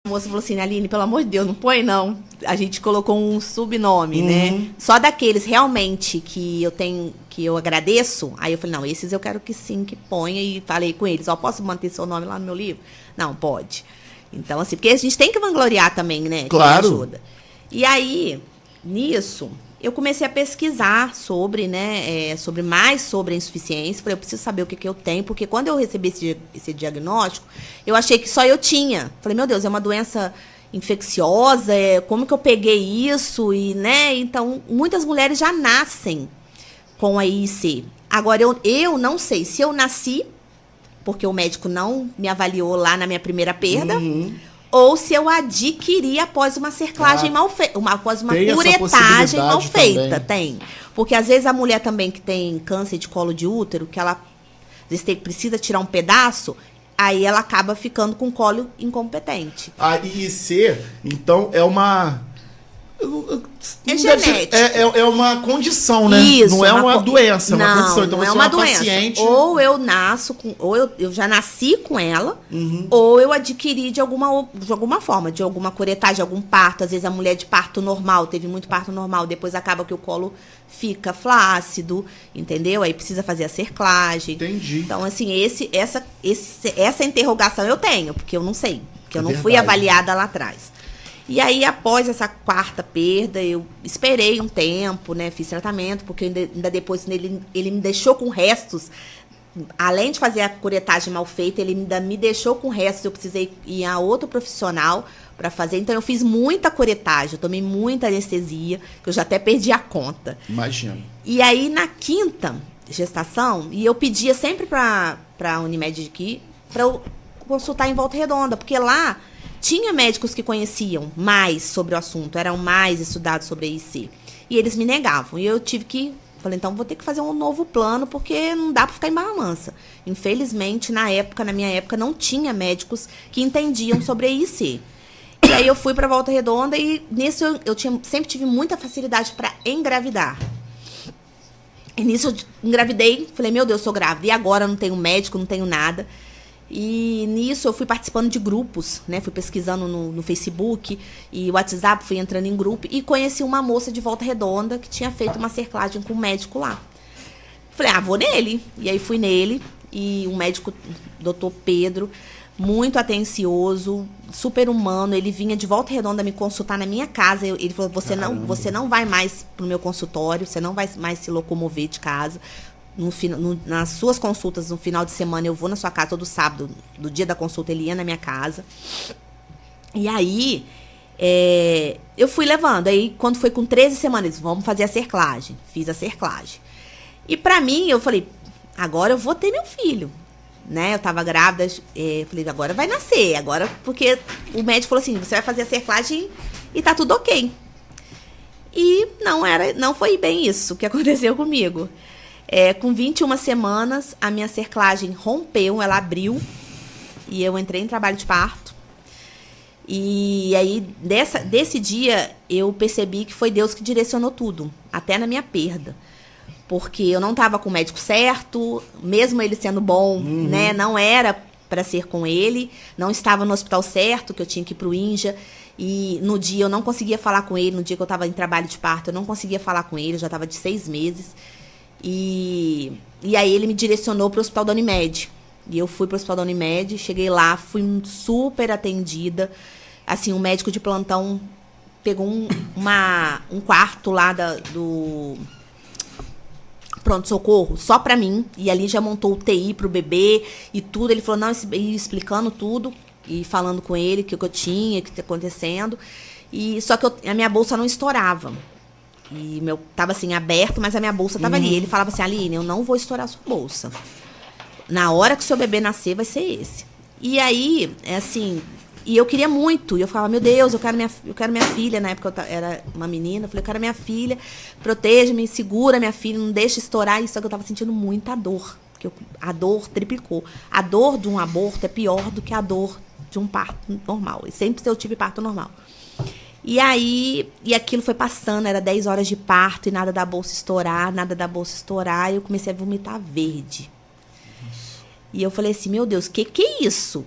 A moça falou assim, Aline, pelo amor de Deus, não põe não. A gente colocou um subnome, né? Só daqueles realmente que eu tenho, que eu agradeço. Aí eu falei, não, esses eu quero que sim, que ponha. E falei com eles, ó, posso manter seu nome lá no meu livro? Não, pode. Então, assim, porque a gente tem que vangloriar também, né? Claro. Quem ajuda. E aí, nisso, eu comecei a pesquisar sobre, né, mais sobre a insuficiência. Falei, eu preciso saber o que, que eu tenho, porque quando eu recebi esse diagnóstico, eu achei que só eu tinha. Falei, meu Deus, é uma doença infecciosa, como que eu peguei isso? E, né, então, muitas mulheres já nascem com a IIC. Agora, eu não sei se eu nasci, porque o médico não me avaliou lá na minha primeira perda, ou se eu adquiri após uma cerclagem mal feita, após uma curetagem mal feita. Tem. Porque às vezes a mulher também que tem câncer de colo de útero, que ela às vezes precisa tirar um pedaço, aí ela acaba ficando com colo incompetente. A IIC, então, é uma... É genético. É uma condição, né? Isso, não é uma doença, é uma condição. Então não você é uma doença. Paciente... Ou eu nasço com, ou eu já nasci com ela, ou eu adquiri de alguma forma, de alguma curetagem, de algum parto. Às vezes a mulher de parto normal, teve muito parto normal, depois acaba que o colo fica flácido, entendeu? Aí precisa fazer a cerclagem. Entendi. Então, assim, essa interrogação eu tenho, porque eu não sei, porque eu não fui avaliada lá atrás. E aí, após essa quarta perda, eu esperei um tempo, né? Fiz tratamento, porque ainda depois ele me deixou com restos. Além de fazer a curetagem mal feita, ele ainda me deixou com restos. Eu precisei ir a outro profissional para fazer. Então, eu fiz muita curetagem, eu tomei muita anestesia, que eu já até perdi a conta. Imagino. E aí, na quinta gestação, e eu pedia sempre para a Unimed aqui, para eu consultar em Volta Redonda, porque lá... tinha médicos que conheciam mais sobre o assunto, eram mais estudados sobre a IC. E eles me negavam. E eu tive que... falei, então vou ter que fazer um novo plano, porque não dá para ficar em Barra Mansa. Infelizmente, na minha época, não tinha médicos que entendiam sobre a IC. E aí eu fui para Volta Redonda e nisso eu sempre tive muita facilidade para engravidar. E nisso eu engravidei, falei, meu Deus, sou grávida. E agora não tenho médico, não tenho nada. E nisso eu fui participando de grupos, né? Fui pesquisando no Facebook e WhatsApp, fui entrando em grupo e conheci uma moça de Volta Redonda que tinha feito uma cerclagem com um médico lá. Falei, vou nele. E aí fui nele e um médico, doutor Pedro, muito atencioso, super humano. Ele vinha de Volta Redonda me consultar na minha casa. Ele falou, você não vai mais pro meu consultório, você não vai mais se locomover de casa. Nas suas consultas, no final de semana, eu vou na sua casa todo sábado, do dia da consulta, ele ia na minha casa. E aí, eu fui levando. Aí, quando foi com 13 semanas, vamos fazer a cerclagem. Fiz a cerclagem. E pra mim, eu falei, agora eu vou ter meu filho. Né? Eu tava grávida, falei, agora vai nascer. Agora, porque o médico falou assim, você vai fazer a cerclagem e tá tudo ok. E não foi bem isso que aconteceu comigo. Com 21 semanas, a minha cerclagem rompeu, ela abriu e eu entrei em trabalho de parto. E aí, desse dia, eu percebi que foi Deus que direcionou tudo, até na minha perda. Porque eu não estava com o médico certo, mesmo ele sendo bom, né? Não era para ser com ele, não estava no hospital certo, que eu tinha que ir pro INJA. E no dia eu não conseguia falar com ele, no dia que eu estava em trabalho de parto, eu não conseguia falar com ele, eu já estava de 6 meses. E aí ele me direcionou para o hospital da Unimed. E eu fui para o hospital da Unimed, cheguei lá, fui super atendida. Assim, um médico de plantão pegou um quarto lá do pronto-socorro só para mim. E ali já montou UTI para o bebê e tudo. Ele falou, não, explicando tudo e falando com ele o que eu tinha, o que está acontecendo. Só que a minha bolsa não estourava. E tava assim, aberto, mas a minha bolsa tava ali. Ele falava assim, Aline, eu não vou estourar a sua bolsa. Na hora que o seu bebê nascer, vai ser esse. E aí, assim, e eu queria muito. E eu falava, meu Deus, eu quero minha filha. Na época eu era uma menina. Eu falei, eu quero minha filha. Proteja-me, segura minha filha, não deixa estourar. Só que eu tava sentindo muita dor. Porque a dor triplicou. A dor de um aborto é pior do que a dor de um parto normal. E sempre eu tive parto normal. E aí, aquilo foi passando, era 10 horas de parto e nada da bolsa estourar, e eu comecei a vomitar verde. Nossa. E eu falei assim, meu Deus, que é isso?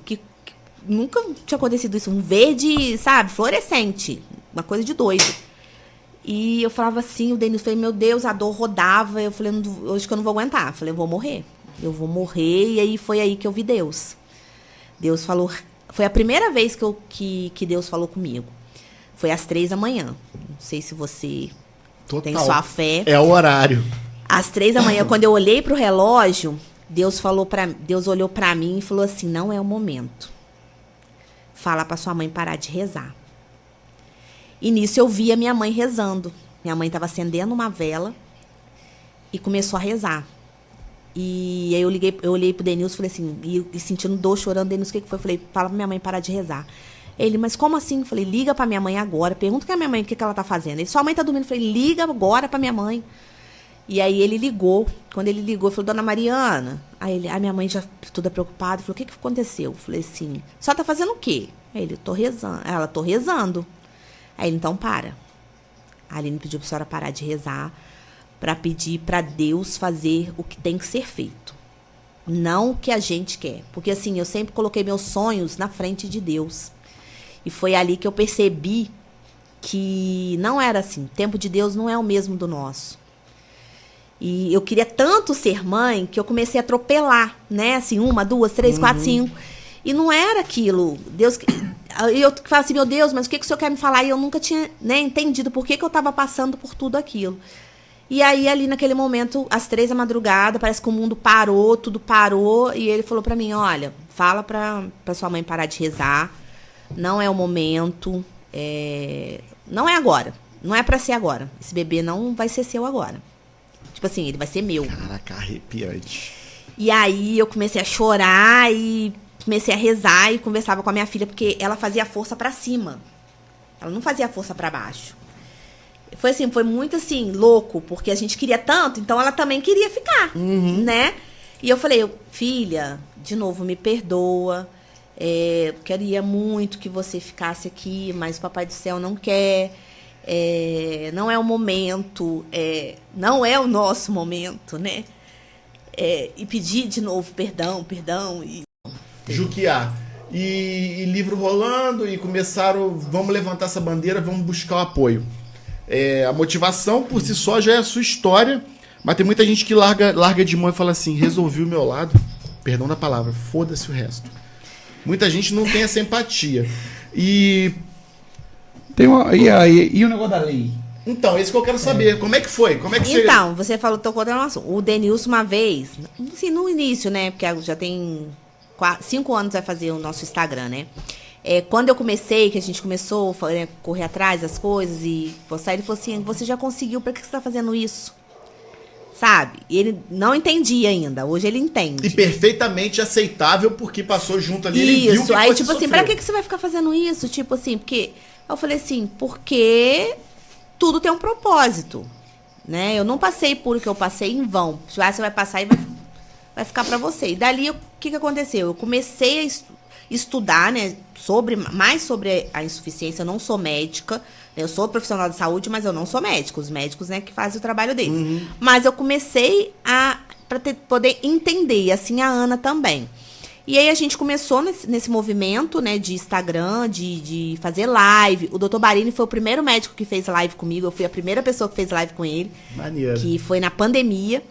nunca tinha acontecido isso. Um verde, sabe, fluorescente. Uma coisa de doido. E eu falava assim, o Denilson, falei, meu Deus, a dor rodava. Eu falei, hoje que eu não vou aguentar. Eu falei, eu vou morrer. Eu vou morrer. E aí foi aí que eu vi Deus. Deus falou... Foi a primeira vez que Deus falou comigo. Foi às 3 da manhã. Não sei se você tem sua fé. É o horário. Às 3 da manhã, quando eu olhei pro relógio, Deus olhou pra mim e falou assim, não é o momento. Fala pra sua mãe parar de rezar. E nisso eu vi a minha mãe rezando. Minha mãe estava acendendo uma vela e começou a rezar. E aí eu olhei pro Denilson e falei assim, e sentindo dor, chorando, Denilson, o que foi? Eu falei, fala pra minha mãe parar de rezar. Ele, mas como assim? Eu falei, liga pra minha mãe agora, pergunta pra minha mãe o que ela tá fazendo. Ele, sua mãe tá dormindo. Eu falei, liga agora pra minha mãe. E aí ele ligou. Quando ele ligou, falou, dona Mariana. Aí a minha mãe já toda preocupada, falou, o que aconteceu? Eu falei assim, só tá fazendo o quê? Aí ele, tô rezando. Ela, tô rezando. Aí ele, então para. A Aline pediu pra senhora parar de rezar para pedir para Deus fazer o que tem que ser feito. Não o que a gente quer. Porque assim, eu sempre coloquei meus sonhos na frente de Deus. E foi ali que eu percebi que não era assim. O tempo de Deus não é o mesmo do nosso. E eu queria tanto ser mãe que eu comecei a atropelar, né? Assim, 1, 2, 3, 4, 5. E não era aquilo. Deus... Eu falo assim, meu Deus, mas o que o senhor quer me falar? E eu nunca tinha, né, entendido por que eu estava passando por tudo aquilo. E aí, ali naquele momento, às 3 da madrugada, parece que o mundo parou, tudo parou. E ele falou pra mim, olha, fala pra sua mãe parar de rezar. Não é o momento. Não é agora. Não é pra ser agora. Esse bebê não vai ser seu agora. Tipo assim, ele vai ser meu. Caraca, arrepiante. E aí, eu comecei a chorar e... comecei a rezar e conversava com a minha filha, porque ela fazia força pra cima. Ela não fazia força pra baixo. Foi assim, foi muito assim, louco, porque a gente queria tanto, então ela também queria ficar, né? E eu falei, filha, de novo, me perdoa. Queria muito que você ficasse aqui, mas o Papai do Céu não quer. Não é o momento, não é o nosso momento, né? E pedir de novo perdão. E Juquiá. E livro rolando e começaram, vamos levantar essa bandeira, vamos buscar o apoio. A motivação por si só já é a sua história, mas tem muita gente que larga de mão e fala assim, resolvi o meu lado, perdão da palavra, foda-se o resto. Muita gente não tem essa empatia. E o negócio da lei? Então, isso que eu quero saber. Como é que foi? Então, você falou, tocou no assunto. O Denilson uma vez, assim, no início, né, porque já tem 5 anos vai fazer o nosso Instagram, né? Quando eu comecei, que a gente começou a correr atrás das coisas e postar, ele falou assim, você já conseguiu, pra que você tá fazendo isso? Sabe? E ele não entendia ainda, hoje ele entende. E perfeitamente aceitável, porque passou junto ali, ele viu que aí tipo sofreu. assim, pra que você vai ficar fazendo isso? Tipo assim, porque... Eu falei assim, porque tudo tem um propósito, né? Eu não passei por o que eu passei em vão. Você vai passar e vai ficar pra você. E dali, o que aconteceu? Eu comecei a estudar, né, mais sobre a insuficiência. Eu não sou médica, eu sou profissional de saúde, mas eu não sou médica. Os médicos, né, que fazem o trabalho deles. Mas eu comecei para poder entender, e assim a Ana também. E aí a gente começou nesse movimento, né, de Instagram, de fazer live. O Dr. Barini foi o primeiro médico que fez live comigo. Eu fui a primeira pessoa que fez live com ele. Maneiro. Que foi na pandemia.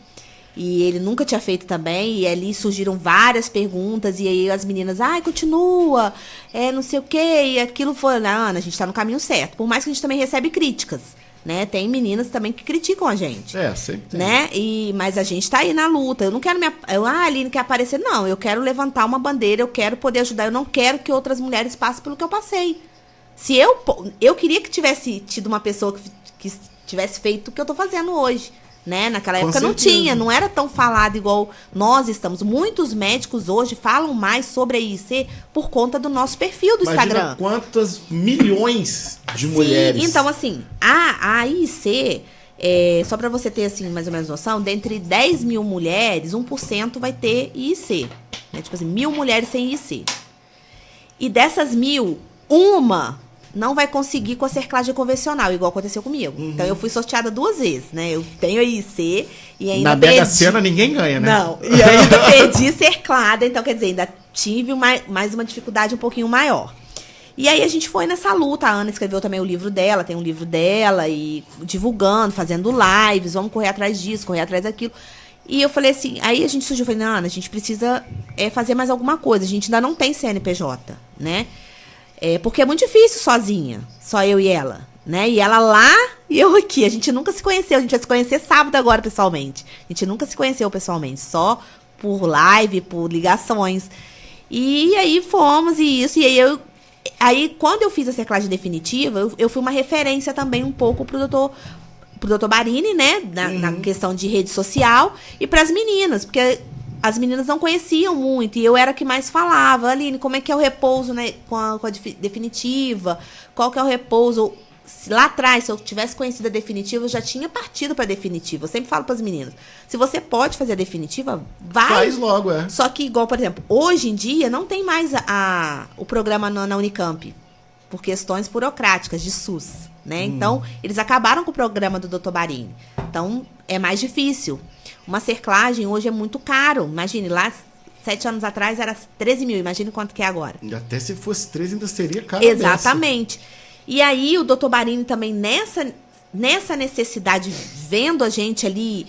E ele nunca tinha feito também. E ali surgiram várias perguntas. E aí as meninas, continua, não sei o quê. E aquilo foi, Ana, a gente tá no caminho certo. Por mais que a gente também recebe críticas, né? Tem meninas também que criticam a gente. Sempre tem. Né? Mas a gente tá aí na luta. Eu não quero a Aline quer aparecer. Não, eu quero levantar uma bandeira, eu quero poder ajudar. Eu não quero que outras mulheres passem pelo que eu passei. Se eu queria que tivesse tido uma pessoa que tivesse feito o que eu tô fazendo hoje. Né? Naquela época não tinha, não era tão falado igual nós estamos. Muitos médicos hoje falam mais sobre a IIC por conta do nosso perfil do Instagram. Quantas milhões de mulheres. Então, assim, a IIC, só para você ter assim, mais ou menos noção, dentre 10 mil mulheres, 1% vai ter IIC. Né? Tipo assim, 1.000 mulheres sem IIC. E dessas 1.000, uma não vai conseguir com a cerclagem convencional, igual aconteceu comigo. Então, eu fui sorteada 2 vezes, né? Eu tenho a IC e ainda na Mega Sena ninguém ganha, né? Não, e ainda perdi cerclada. Então, quer dizer, ainda tive mais uma dificuldade um pouquinho maior. E aí a gente foi nessa luta. A Ana escreveu também o livro dela, tem um livro dela, e divulgando, fazendo lives, vamos correr atrás disso, correr atrás daquilo. E eu falei assim, aí a gente surgiu, eu falei, Ana, a gente precisa fazer mais alguma coisa, a gente ainda não tem CNPJ, né? Porque é muito difícil sozinha, só eu e ela, né? E ela lá e eu aqui, a gente nunca se conheceu, a gente vai se conhecer sábado agora pessoalmente. A gente nunca se conheceu pessoalmente, só por live, por ligações. E aí fomos e isso, e aí quando eu fiz a cerclagem definitiva, eu fui uma referência também um pouco pro doutor Barini, né? Na questão de rede social, e para as meninas, porque as meninas não conheciam muito, e eu era a que mais falava. Aline, como é que é o repouso, né, com a definitiva? Qual que é o repouso? Lá atrás, se eu tivesse conhecido a definitiva, eu já tinha partido para a definitiva. Eu sempre falo para as meninas, se você pode fazer a definitiva, vai. Faz logo, Só que, igual, por exemplo, hoje em dia, não tem mais o programa na Unicamp, por questões burocráticas de SUS, né? Então, eles acabaram com o programa do Dr. Barini. Então, é mais difícil. Uma cerclagem hoje é muito caro. Imagine, lá, 7 anos atrás, era 13 mil. Imagine quanto que é agora. E até se fosse 13, ainda seria caro. Exatamente. E aí, o Dr. Barini também, nessa necessidade, vendo a gente ali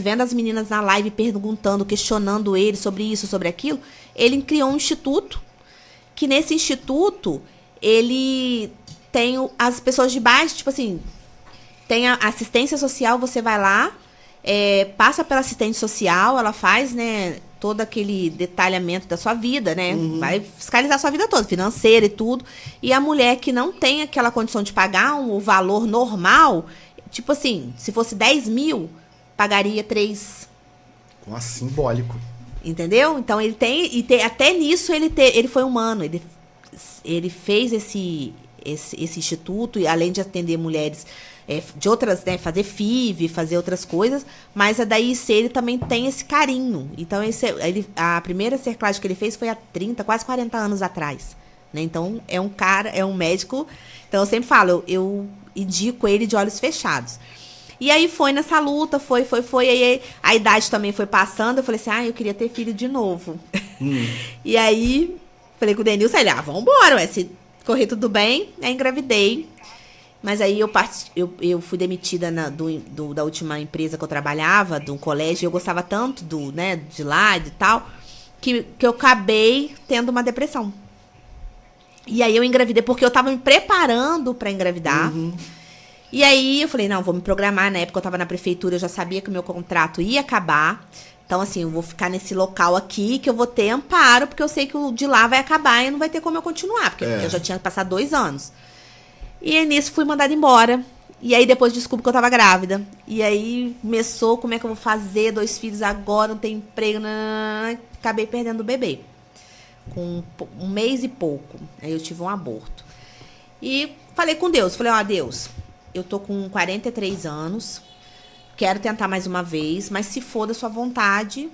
vendo as meninas na live, perguntando, questionando ele sobre isso, sobre aquilo, ele criou um instituto, que nesse instituto, ele tem as pessoas de base, tipo assim, tem a assistência social, você vai lá, passa pela assistente social, ela faz, né, todo aquele detalhamento da sua vida, né? Vai fiscalizar a sua vida toda, financeira e tudo. E a mulher que não tem aquela condição de pagar o valor normal, tipo assim, se fosse 10 mil, pagaria 3. Com simbólico. Entendeu? Então, ele até nisso ele foi humano. Ele fez esse instituto, e além de atender mulheres de outras, né, fazer FIV, fazer outras coisas, mas a da IC ele também tem esse carinho. Então, a primeira cerclagem que ele fez foi há 30, quase 40 anos atrás, né? Então, é um médico. Então, eu sempre falo, eu indico ele de olhos fechados. E aí foi nessa luta, foi. Aí a idade também foi passando, eu falei assim, eu queria ter filho de novo. E aí, falei com o Denilson, ele, vambora, se correr tudo bem, aí engravidei. Mas aí eu fui demitida da última empresa que eu trabalhava, de um colégio, e eu gostava tanto de lá e de tal, que eu acabei tendo uma depressão. E aí eu engravidei, porque eu tava me preparando para engravidar. E aí eu falei, não, vou me programar. Na época eu tava na prefeitura, eu já sabia que o meu contrato ia acabar. Então, assim, eu vou ficar nesse local aqui, que eu vou ter amparo, porque eu sei que o de lá vai acabar e não vai ter como eu continuar, porque eu já tinha passado 2 anos. E aí, nisso, fui mandada embora. E aí, depois descobri que eu tava grávida. E aí, começou, como é que eu vou fazer? 2 filhos agora, não tenho emprego. Acabei perdendo o bebê. Com 1 mês e pouco. Aí, eu tive um aborto. E falei com Deus. Falei, Deus, eu tô com 43 anos. Quero tentar mais uma vez. Mas se for da sua vontade,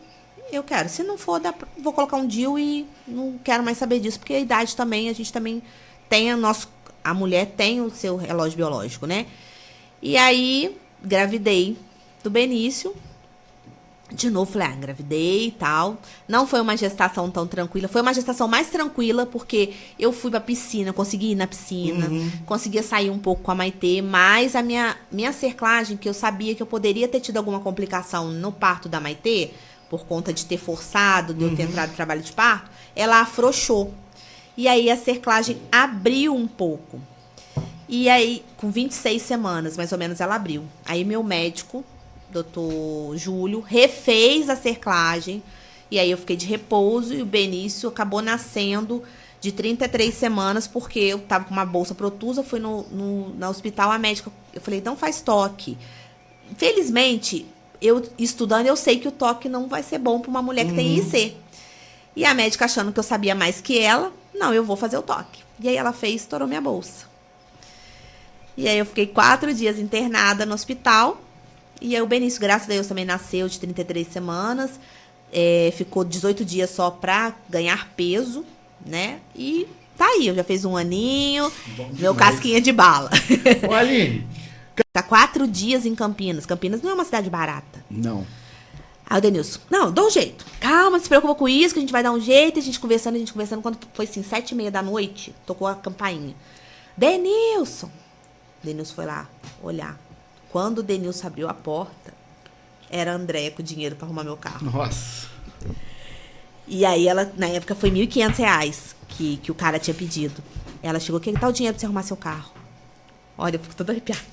eu quero. Se não for, vou colocar um DIU e não quero mais saber disso. Porque a idade também, a gente também tem a mulher tem o seu relógio biológico, né? E aí, engravidei do Benício. De novo, falei, engravidei e tal. Não foi uma gestação tão tranquila. Foi uma gestação mais tranquila, porque eu fui pra piscina, consegui ir na piscina, conseguia sair um pouco com a Maitê, mas a minha cerclagem, que eu sabia que eu poderia ter tido alguma complicação no parto da Maitê, por conta de ter forçado, de eu ter entrado em trabalho de parto, ela afrouxou. E aí a cerclagem abriu um pouco. E aí, com 26 semanas, mais ou menos, ela abriu. Aí meu médico, doutor Júlio, refez a cerclagem. E aí eu fiquei de repouso, e o Benício acabou nascendo de 33 semanas, porque eu tava com uma bolsa protusa, fui no hospital, a médica, eu falei, não faz toque. Felizmente, eu estudando, eu sei que o toque não vai ser bom para uma mulher que tem IC. E a médica, achando que eu sabia mais que ela, não, eu vou fazer o toque. E aí ela fez, estourou minha bolsa. E aí eu fiquei 4 dias internada no hospital. E aí o Benício, graças a Deus, também nasceu de 33 semanas. Ficou 18 dias só pra ganhar peso, né? E tá aí, eu já fiz 1 aninho, meu casquinha de bala. Ô, Aline. Tá 4 dias em Campinas. Campinas não é uma cidade barata. Não. Aí o Denilson, não, dá um jeito. Calma, não se preocupa com isso, que a gente vai dar um jeito. A gente conversando. Quando foi assim, 7h30 da noite, tocou a campainha. Denilson foi lá olhar. Quando o Denilson abriu a porta, era a Andréia com dinheiro pra arrumar meu carro. Nossa. E aí ela, na época, foi R$1.500 que o cara tinha pedido. Ela chegou, que tal o dinheiro pra você arrumar seu carro? Olha, eu fico toda arrepiada.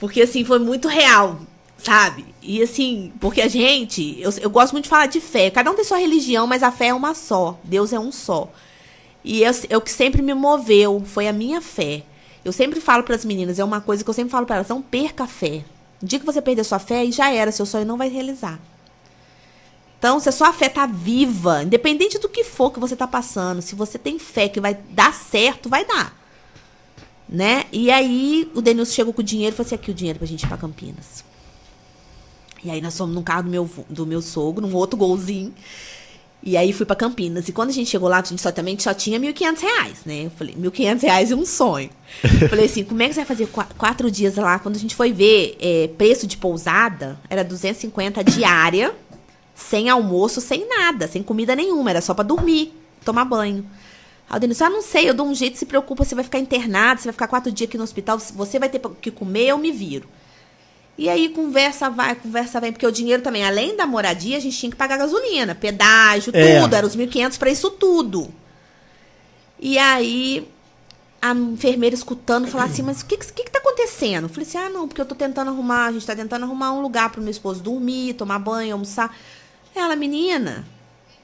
Porque, assim, foi muito real, sabe? E, assim, porque a gente... Eu gosto muito de falar de fé. Cada um tem sua religião, mas a fé é uma só. Deus é um só. E é o que sempre me moveu, foi a minha fé. Eu sempre falo para as meninas, é uma coisa que eu sempre falo para elas, não perca a fé. No dia que você perder sua fé, aí já era, seu sonho não vai realizar. Então, se a sua fé tá viva, independente do que for que você tá passando, se você tem fé que vai dar certo, vai dar. Né? E aí, o Denilson chegou com o dinheiro e falou assim, aqui o dinheiro pra gente ir pra Campinas. E aí, nós fomos num carro do meu sogro, num outro golzinho. E aí, fui pra Campinas. E quando a gente chegou lá, a gente só tinha R$1.500, né? Eu falei, R$1.500 e um sonho. Eu falei assim, como é que você vai fazer 4 dias lá? Quando a gente foi ver preço de pousada, era 250 diária, sem almoço, sem nada, sem comida nenhuma. Era só pra dormir, tomar banho. Aí o Denilson, não sei, eu dou um jeito, se preocupa, você vai ficar internado, você vai ficar 4 dias aqui no hospital, você vai ter que comer, eu me viro. E aí, conversa vai, porque o dinheiro também, além da moradia, a gente tinha que pagar gasolina, pedágio, tudo, era os 1.500 para isso tudo. E aí, a enfermeira escutando, falar assim, mas o que tá acontecendo? Eu falei assim, não, porque eu tô tentando arrumar, a gente tá tentando arrumar um lugar pro meu esposo dormir, tomar banho, almoçar. Ela, menina,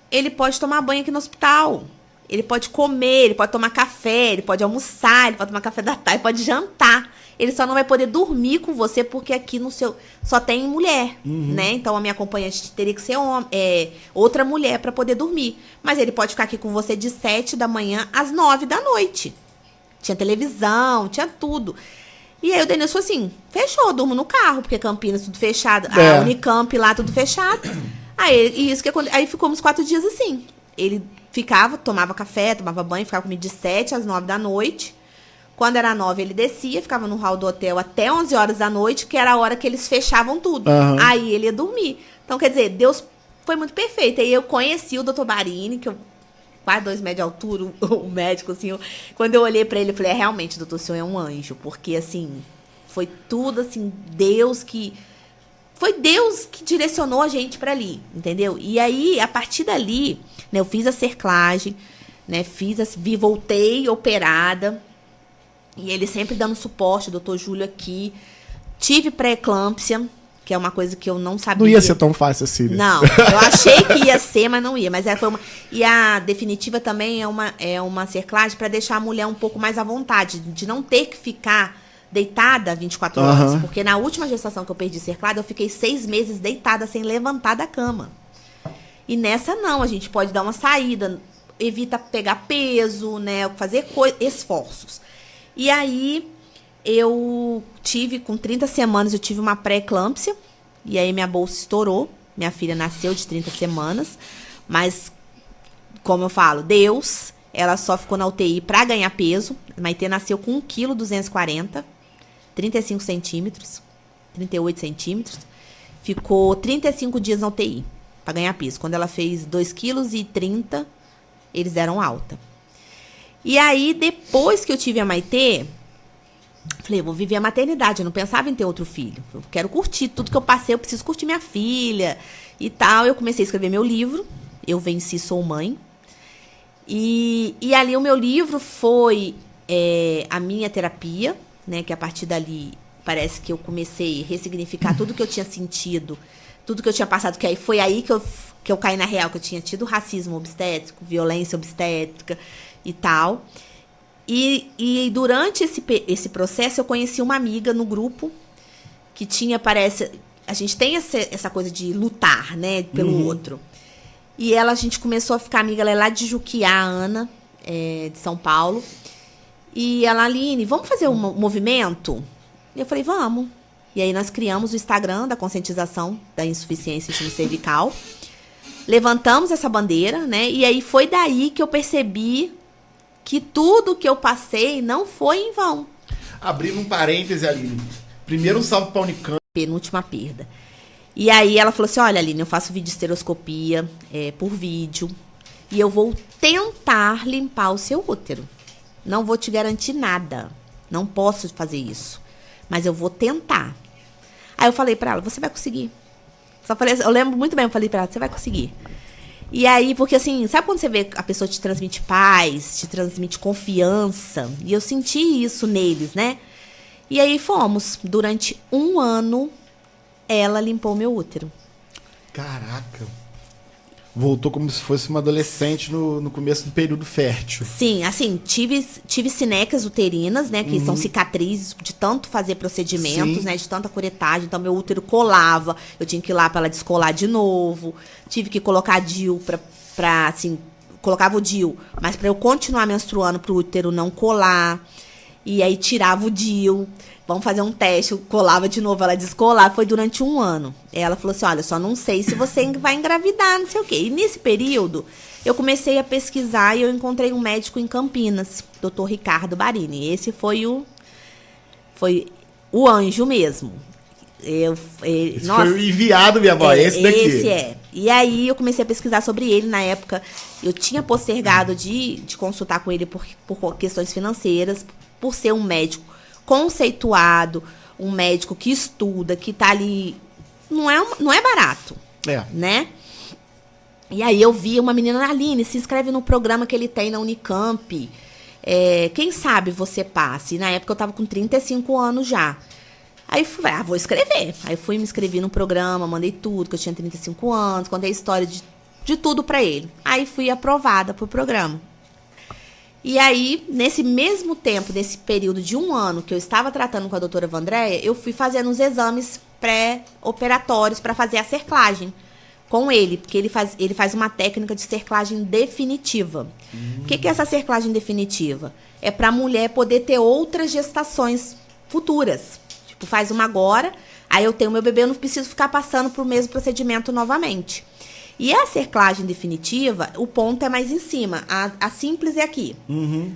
ele pode tomar banho aqui no hospital. Ele pode comer, ele pode tomar café, ele pode almoçar, ele pode tomar café da tarde, pode jantar. Ele só não vai poder dormir com você porque aqui no seu só tem mulher, né? Então a minha acompanhante teria que ser outra mulher para poder dormir. Mas ele pode ficar aqui com você de 7 da manhã às 9 da noite. Tinha televisão, tinha tudo. E aí o Denilson falou assim, fechou, durmo no carro, porque Campinas tudo fechado, a Unicamp lá tudo fechado. Aí ficamos 4 dias assim. Ele ficava, tomava café, tomava banho, ficava comigo de 7 às 9 da noite. Quando era 9, ele descia, ficava no hall do hotel até 11 horas da noite, que era a hora que eles fechavam tudo. Aí ele ia dormir. Então, quer dizer, Deus foi muito perfeito. Aí eu conheci o Dr. Barini, que eu quase 2 metros de altura, o médico, assim. Quando eu olhei pra ele, eu falei, realmente, doutor, o senhor é um anjo. Porque, assim, foi tudo, assim, Foi Deus que direcionou a gente pra ali, entendeu? E aí, a partir dali, né, eu fiz a cerclagem, né, voltei operada. E ele sempre dando suporte, o doutor Júlio aqui. Tive pré-eclâmpsia, que é uma coisa que eu não sabia. Não ia ser tão fácil assim, né? Não, eu achei que ia ser, mas não ia. Mas foi uma... E a definitiva também é uma cerclagem para deixar a mulher um pouco mais à vontade, de não ter que ficar deitada 24 horas. Porque na última gestação que eu perdi cerclada, eu fiquei 6 meses deitada, sem levantar da cama. E nessa não, a gente pode dar uma saída, evita pegar peso, né, fazer esforços. E aí, com 30 semanas, eu tive uma pré-eclâmpsia. E aí, minha bolsa estourou. Minha filha nasceu de 30 semanas. Mas, como eu falo, Deus, ela só ficou na UTI para ganhar peso. A Maitê nasceu com 1,240 kg, 35 centímetros, 38 centímetros. Ficou 35 dias na UTI para ganhar peso. Quando ela fez 2,30 kg, eles deram alta. E aí, depois que eu tive a Maitê, falei, eu vou viver a maternidade. Eu não pensava em ter outro filho. Eu quero curtir tudo que eu passei, eu preciso curtir minha filha e tal. Eu comecei a escrever meu livro, Eu Venci, Sou Mãe. E ali o meu livro foi a minha terapia, né? Que a partir dali, parece que eu comecei a ressignificar tudo que eu tinha sentido, tudo que eu tinha passado, que aí foi aí que eu caí na real, que eu tinha tido racismo obstétrico, violência obstétrica e tal. E durante esse processo eu conheci uma amiga no grupo que tinha, parece... A gente tem essa coisa de lutar, né, pelo outro. E a gente começou a ficar amiga, ela é lá de Juquiá, a Ana, de São Paulo. E ela, Aline, vamos fazer um movimento? E eu falei, vamos. E aí nós criamos o Instagram da conscientização da insuficiência cervical. Levantamos essa bandeira, né? E aí foi daí que eu percebi que tudo que eu passei não foi em vão. Abrindo um parêntese, Aline. Primeiro um salve para a Unicamp. Penúltima perda. E aí ela falou assim, olha, Aline, eu faço videohisteroscopia por vídeo e eu vou tentar limpar o seu útero. Não vou te garantir nada. Não posso fazer isso. Mas eu vou tentar. Aí eu falei pra ela, você vai conseguir. Só falei, eu lembro muito bem, eu falei pra ela, você vai conseguir. E aí, porque assim, sabe quando você vê a pessoa te transmite paz, te transmite confiança? E eu senti isso neles, né? E aí fomos. Durante 1 ano, ela limpou meu útero. Caraca. Voltou como se fosse uma adolescente no começo do período fértil. Sim, assim, tive sinecas uterinas, né? Que são cicatrizes de tanto fazer procedimentos, né? De tanta curetagem. Então, meu útero colava. Eu tinha que ir lá pra ela descolar de novo. Tive que colocar DIU pra assim... Colocava o DIU, mas pra eu continuar menstruando, pro útero não colar. E aí, tirava o DIU. Vamos fazer um teste, eu colava de novo, ela descolava, foi durante 1 ano. Ela falou assim, olha, só não sei se você vai engravidar, não sei o quê. E nesse período, eu comecei a pesquisar e eu encontrei um médico em Campinas, Dr. Ricardo Barini. Esse foi o anjo mesmo. Nossa, foi o enviado, minha avó, esse daqui. Esse é. E aí eu comecei a pesquisar sobre ele. Na época, eu tinha postergado de consultar com ele por questões financeiras, por ser um médico conceituado, um médico que estuda, que tá ali... Não é barato, né? E aí eu vi uma menina, Aline, se inscreve no programa que ele tem na Unicamp. Quem sabe você passe. E na época eu tava com 35 anos já. Aí falei, vou escrever. Aí fui me inscrever no programa, mandei tudo, que eu tinha 35 anos, contei a história de tudo pra ele. Aí fui aprovada pro programa. E aí, nesse mesmo tempo, nesse período de 1 ano que eu estava tratando com a doutora Vandréia, eu fui fazendo os exames pré-operatórios para fazer a cerclagem com ele, porque ele faz uma técnica de cerclagem definitiva. O que é essa cerclagem definitiva? É para a mulher poder ter outras gestações futuras. Tipo, faz uma agora, aí eu tenho meu bebê, eu não preciso ficar passando pro mesmo procedimento novamente. E a cerclagem definitiva, o ponto é mais em cima. A simples é aqui.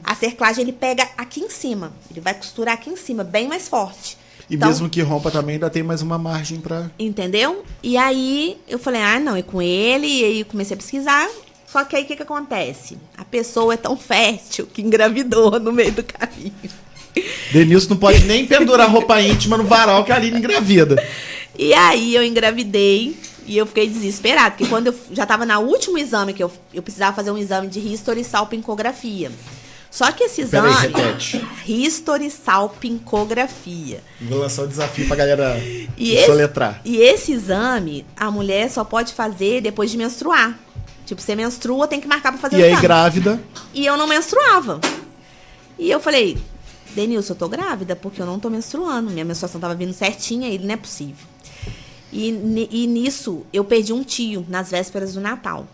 A cerclagem, ele pega aqui em cima. Ele vai costurar aqui em cima, bem mais forte. E então, mesmo que rompa também, ainda tem mais uma margem pra... Entendeu? E aí, eu falei, não, é com ele. E aí, comecei a pesquisar. Só que aí, o que acontece? A pessoa é tão fértil que engravidou no meio do caminho. Denilson não pode nem pendurar roupa íntima no varal que a Aline engravida. E aí, eu engravidei. E eu fiquei desesperada, porque quando eu já estava no último exame, que eu precisava fazer um exame de historissalpingografia. Só que esse exame... Peraí, repete. Historissalpingografia. Vou lançar o desafio pra galera soletrar. E esse exame, a mulher só pode fazer depois de menstruar. Tipo, você menstrua, tem que marcar pra fazer o exame. E aí, grávida? E eu não menstruava. E eu falei, Denilson, eu tô grávida porque eu não tô menstruando. Minha menstruação tava vindo certinha, ele não é possível. E nisso, eu perdi um tio nas vésperas do Natal.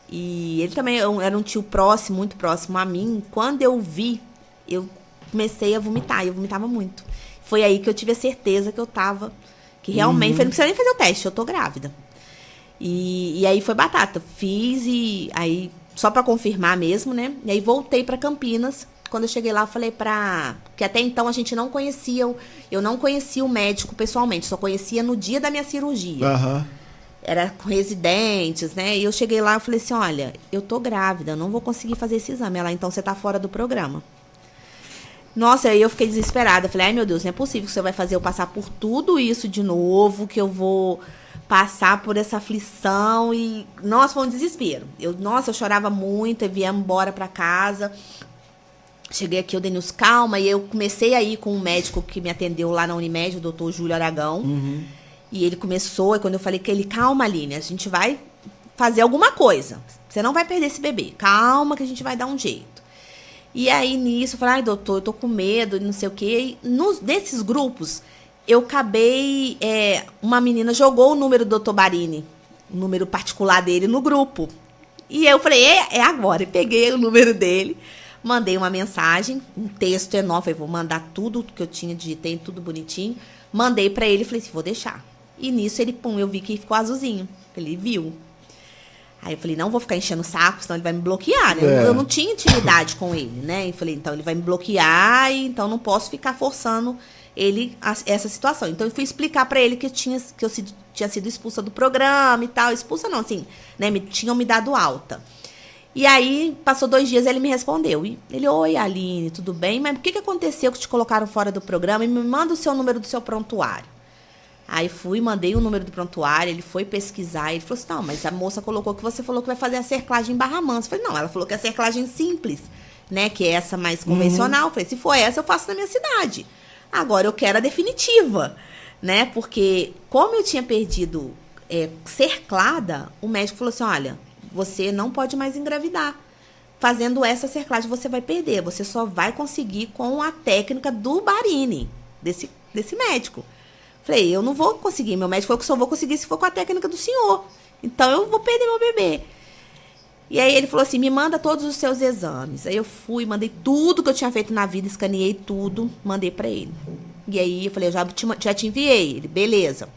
E ele também era um tio próximo, muito próximo a mim. Quando eu vi, eu comecei a vomitar. E eu vomitava muito. Foi aí que eu tive a certeza que eu tava... Que realmente... Não precisa nem fazer o teste, eu tô grávida. E aí foi batata. Fiz e aí... Só pra confirmar mesmo, né? E aí voltei pra Campinas. Quando eu cheguei lá, eu falei porque até então a gente não conhecia... Eu não conhecia o médico pessoalmente. Só conhecia no dia da minha cirurgia. Era com residentes, né? E eu cheguei lá e falei assim, olha, eu tô grávida, eu não vou conseguir fazer esse exame. Ela, então você tá fora do programa. Nossa, aí eu fiquei desesperada. Falei, ai meu Deus, não é possível que você vai fazer eu passar por tudo isso de novo, que eu vou passar por essa aflição. E, nossa, foi um desespero. Eu chorava muito, eu viemos embora pra casa. Cheguei aqui, o Denilson, calma. E eu comecei a ir com um médico que me atendeu lá na Unimed, o doutor Júlio Aragão. E ele começou, e quando eu falei que ele, calma, Aline, a gente vai fazer alguma coisa. Você não vai perder esse bebê. Calma que a gente vai dar um jeito. E aí, nisso, eu falei, ai, doutor, eu tô com medo, não sei o quê. E nesses grupos, eu acabei... uma menina jogou o número do doutor Barini, o número particular dele, no grupo. E eu falei, é agora. E peguei o número dele, mandei uma mensagem, um texto enorme. Falei, vou mandar tudo que eu tinha, digitei tudo bonitinho. Mandei pra ele e falei assim, vou deixar. E nisso ele, eu vi que ficou azulzinho. Ele viu. Aí eu falei, não vou ficar enchendo o saco, senão ele vai me bloquear, né? Eu não tinha intimidade com ele, né? E falei, então ele vai me bloquear, e então não posso ficar forçando essa situação. Então, eu fui explicar pra ele que eu tinha sido expulsa do programa e tal. Expulsa não, assim, né? Tinham me dado alta. E aí, passou 2 dias, ele me respondeu. E ele, oi, Aline, tudo bem? Mas o que aconteceu que te colocaram fora do programa? E me manda o seu número do seu prontuário. Aí mandei o número do prontuário, ele foi pesquisar. Ele falou assim, não, mas a moça colocou que você falou que vai fazer a cerclagem em Barra Mansa. Eu falei, não, ela falou que é a cerclagem simples, né? Que é essa mais convencional. Eu falei, se for essa, eu faço na minha cidade. Agora eu quero a definitiva, né? Porque como eu tinha perdido cerclada, o médico falou assim, olha, você não pode mais engravidar. Fazendo essa cerclagem, você vai perder. Você só vai conseguir com a técnica do Barini, desse médico. Falei, eu não vou conseguir. Meu médico falou que só vou conseguir se for com a técnica do senhor. Então, eu vou perder meu bebê. E aí, ele falou assim, me manda todos os seus exames. Aí, eu fui, mandei tudo que eu tinha feito na vida, escaneei tudo, mandei pra ele. E aí, eu falei, já te enviei. Ele, beleza.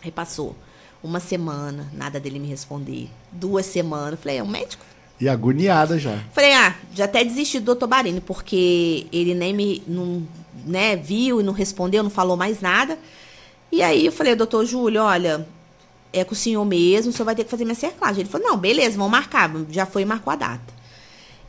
Aí, passou 1 semana, nada dele me responder. 2 semanas. Falei, é um médico? E agoniada já. Falei, já até desisti do doutor Barini, porque ele nem viu e não respondeu, não falou mais nada. E aí eu falei, doutor Júlio, olha, é com o senhor mesmo, o senhor vai ter que fazer minha cerclagem. Ele falou, não, beleza, vamos marcar. Já foi e marcou a data.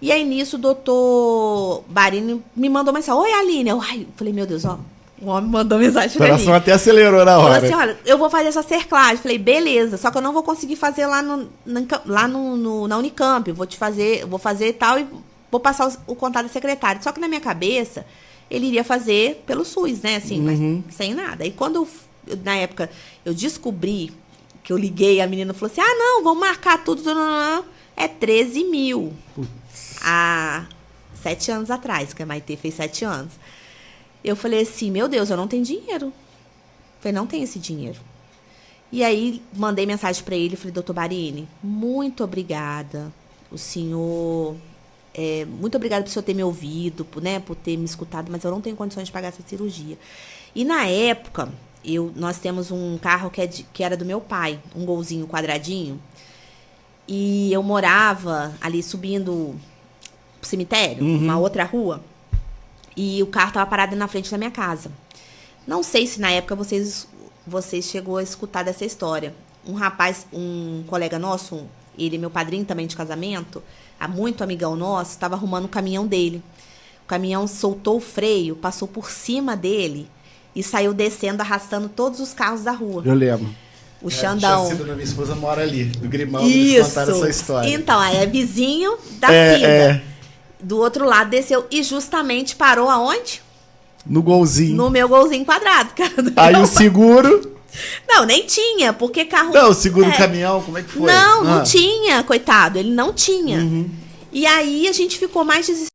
E aí nisso o doutor Barini me mandou mensagem, oi, Aline. Eu falei, meu Deus, ó, o homem mandou mensagem pra mim. O coração até acelerou na hora. Falou assim, olha, eu vou fazer essa cerclagem. Falei, beleza, só que eu não vou conseguir fazer lá na Unicamp. Vou fazer tal e vou passar o contato da secretária. Só que na minha cabeça, ele iria fazer pelo SUS, né, assim, mas sem nada. E quando na época, eu descobri que eu liguei, a menina falou assim, não, vamos marcar tudo, é 13 mil. Há 7 anos atrás, que a Maitê fez 7 anos. Eu falei assim, meu Deus, eu não tenho dinheiro. Eu falei, não tenho esse dinheiro. E aí, mandei mensagem para ele, falei, doutor Barini, muito obrigada. O senhor... muito obrigada por o senhor ter me ouvido, né, por ter me escutado, mas eu não tenho condições de pagar essa cirurgia. E na época, nós temos um carro que era do meu pai, um golzinho quadradinho, e eu morava ali subindo pro cemitério, uma outra rua, e o carro estava parado na frente da minha casa. Não sei se na época vocês chegou a escutar dessa história. Um rapaz, um colega nosso, ele é meu padrinho também de casamento, muito amigão nosso, estava arrumando o caminhão dele. O caminhão soltou o freio, passou por cima dele e saiu descendo, arrastando todos os carros da rua. Eu lembro. O Xandão. Minha esposa mora ali, do Grimaldo, eles contaram essa história. Então, aí é vizinho da Cida. Do outro lado desceu e justamente parou aonde? No golzinho. No meu golzinho quadrado, cara. Aí o seguro... Não, nem tinha, porque carro... Não, o seguro do caminhão, como é que foi? Não tinha, coitado, ele não tinha. E aí a gente ficou mais desesperado.